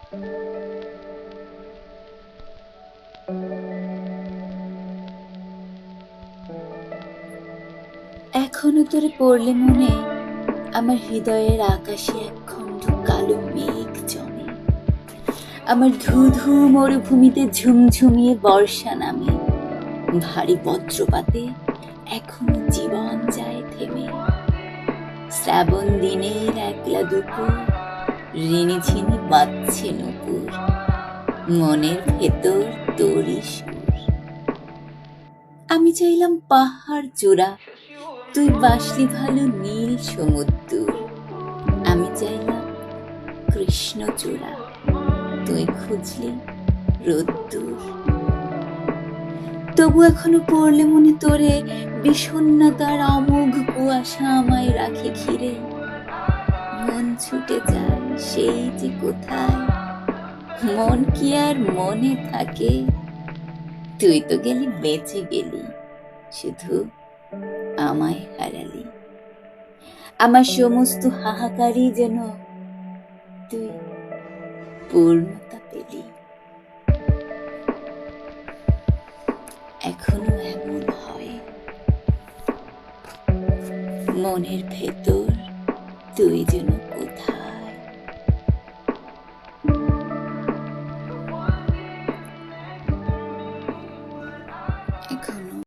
এখনো তোরে পড়লে মনে আমার হৃদয়ের আকাশে একখণ্ড কালো মেঘ জমে। আমার ধু ধু মরুভূমিতে ঝুমঝুমিয়ে বর্ষা নামে। ভারী বজ্রপাতে এখনো জীবন যায় থেমে। শ্রাবণ দিনের একলা দুপুর, ঋণি ঝিনি বাজছে নুপুর, মনের ভেতর তোরই সুর। আমি চাইলাম পাহাড় চূড়া, তুই বাসলি ভালো নীল সমুদ্র। আমি চাইলাম কৃষ্ণচূড়া, তুই খুঁজলি রোদ্দুর। তবু এখনো পড়লে মনে তোরে বিষণ্ণতার অমোঘ কুয়াশা আমায় রাখে ঘিরে। মন ছুটে যায় সেই যে কোথায়, মন কি আর মনে থাকে। তুই তো গেলি বেঁচে গেলি, শুধু আমায় হারালি। আমার সমস্ত হাহাকারই যেন তুই পূর্ণতা পেলি। এখনো এমন হয়, মনের ভেতর তুই যেন